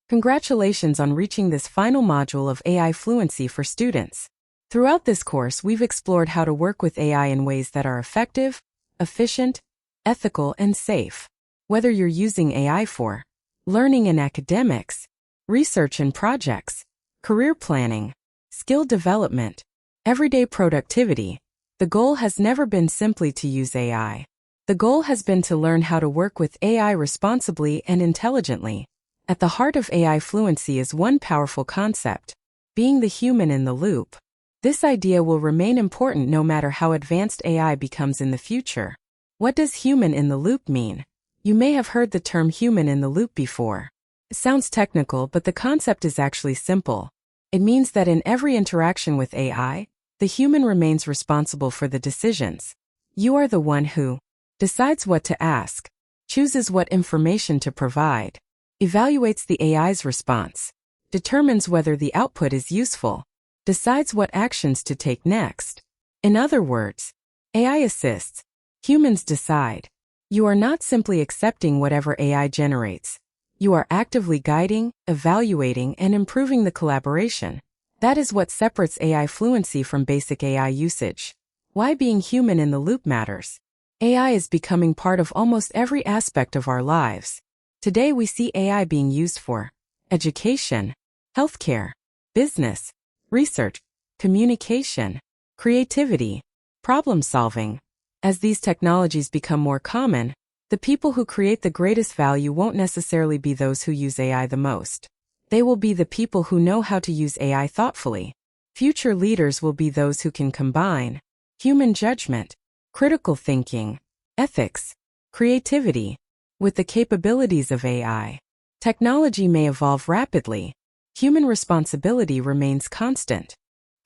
Congratulations on reaching this final module of AI Fluency for students. Throughout this course, we've explored how to work with AI in ways that are effective, efficient, ethical, and safe. Whether you're using AI for learning and academics, research and projects, career planning, skill development, everyday productivity, the goal has never been simply to use AI. The goal has been to learn how to work with AI responsibly and intelligently. At the heart of AI fluency is one powerful concept: being the human in the loop. This idea will remain important no matter how advanced AI becomes in the future. What does human in the loop mean? You may have heard the term human in the loop before. It sounds technical, but the concept is actually simple. It means that in every interaction with AI, the human remains responsible for the decisions. You are the one who decides what to ask, chooses what information to provide, evaluates the AI's response, determines whether the output is useful, decides what actions to take next. In other words, AI assists, humans decide. You are not simply accepting whatever AI generates. You are actively guiding, evaluating, and improving the collaboration. That is what separates AI fluency from basic AI usage. Why being human in the loop matters. AI is becoming part of almost every aspect of our lives. Today we see AI being used for education, healthcare, business, research, communication, creativity, problem solving. As these technologies become more common, the people who create the greatest value won't necessarily be those who use AI the most. They will be the people who know how to use AI thoughtfully. Future leaders will be those who can combine human judgment, critical thinking, ethics, creativity with the capabilities of AI. Technology may evolve rapidly. Human responsibility remains constant.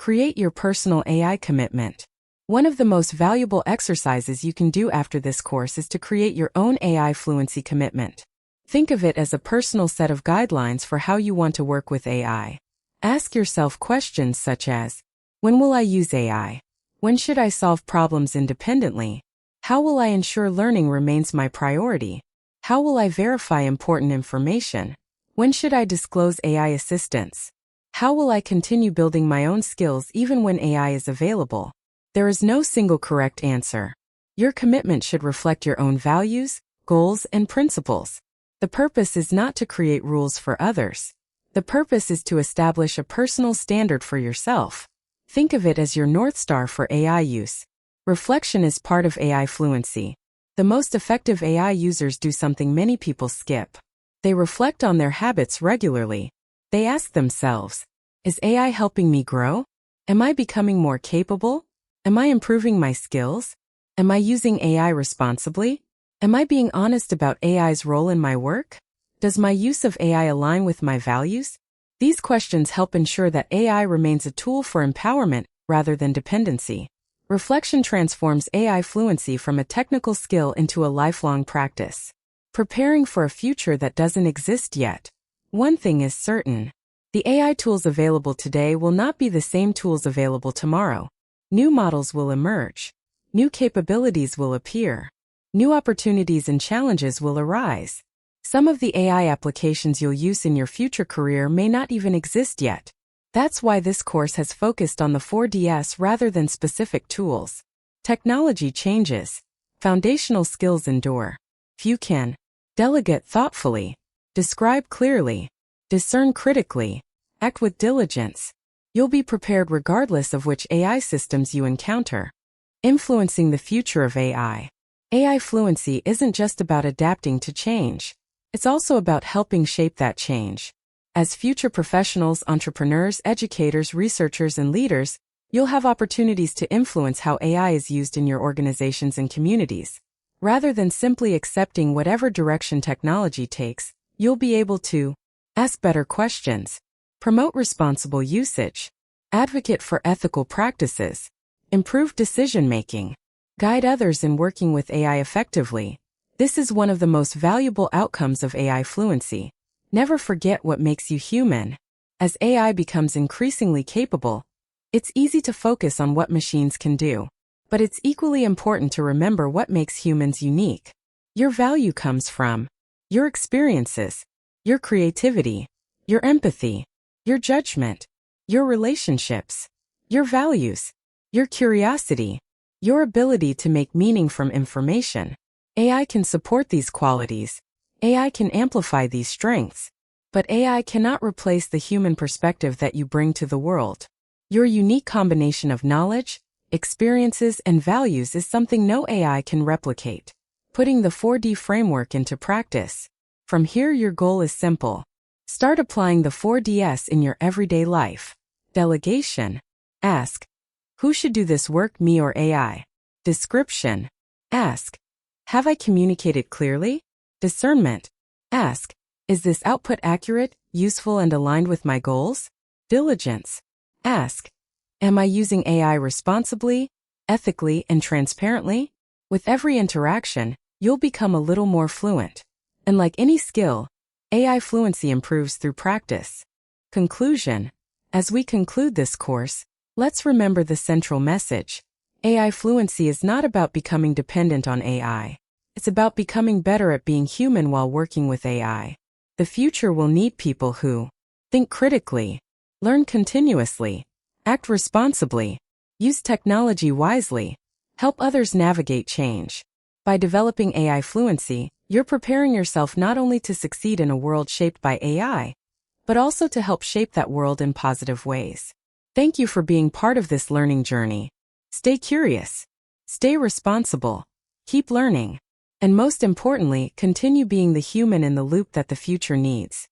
Create your personal AI commitment. One of the most valuable exercises you can do after this course is to create your own AI fluency commitment. Think of it as a personal set of guidelines for how you want to work with AI. Ask yourself questions such as, when will I use AI? When should I solve problems independently? How will I ensure learning remains my priority? How will I verify important information? When should I disclose AI assistance? How will I continue building my own skills even when AI is available? There is no single correct answer. Your commitment should reflect your own values, goals, and principles. The purpose is not to create rules for others. The purpose is to establish a personal standard for yourself. Think of it as your North Star for AI use. Reflection is part of AI fluency. The most effective AI users do something many people skip. They reflect on their habits regularly. They ask themselves, is AI helping me grow? Am I becoming more capable? Am I improving my skills? Am I using AI responsibly? Am I being honest about AI's role in my work? Does my use of AI align with my values? These questions help ensure that AI remains a tool for empowerment rather than dependency. Reflection transforms AI fluency from a technical skill into a lifelong practice. Preparing for a future that doesn't exist yet. One thing is certain. The AI tools available today will not be the same tools available tomorrow. New models will emerge. New capabilities will appear. New opportunities and challenges will arise. Some of the AI applications you'll use in your future career may not even exist yet. That's why this course has focused on the 4Ds rather than specific tools. Technology changes. Foundational skills endure. Few can delegate thoughtfully, describe clearly, discern critically, act with diligence. You'll be prepared regardless of which AI systems you encounter. Influencing the future of AI. AI fluency isn't just about adapting to change. It's also about helping shape that change. As future professionals, entrepreneurs, educators, researchers, and leaders, you'll have opportunities to influence how AI is used in your organizations and communities. Rather than simply accepting whatever direction technology takes, you'll be able to ask better questions, promote responsible usage, advocate for ethical practices, improve decision-making, guide others in working with AI effectively. This is one of the most valuable outcomes of AI fluency. Never forget what makes you human. As AI becomes increasingly capable, it's easy to focus on what machines can do. But it's equally important to remember what makes humans unique. Your value comes from your experiences, your creativity, your empathy, your judgment, your relationships, your values, your curiosity, your ability to make meaning from information. AI can support these qualities. AI can amplify these strengths. But AI cannot replace the human perspective that you bring to the world. Your unique combination of knowledge, experiences, and values is something no AI can replicate. Putting the 4D framework into practice. From here, your goal is simple. Start applying the 4DS in your everyday life. Delegation. Ask, who should do this work, me or AI? Description. Ask, have I communicated clearly? Discernment. Ask, is this output accurate, useful, and aligned with my goals? Diligence. Ask, am I using AI responsibly, ethically, and transparently? With every interaction, you'll become a little more fluent. And like any skill, AI fluency improves through practice. Conclusion. As we conclude this course, let's remember the central message. AI fluency is not about becoming dependent on AI. It's about becoming better at being human while working with AI. The future will need people who think critically, learn continuously, act responsibly, use technology wisely, help others navigate change. By developing AI fluency, you're preparing yourself not only to succeed in a world shaped by AI, but also to help shape that world in positive ways. Thank you for being part of this learning journey. Stay curious, stay responsible, keep learning, and most importantly, continue being the human in the loop that the future needs.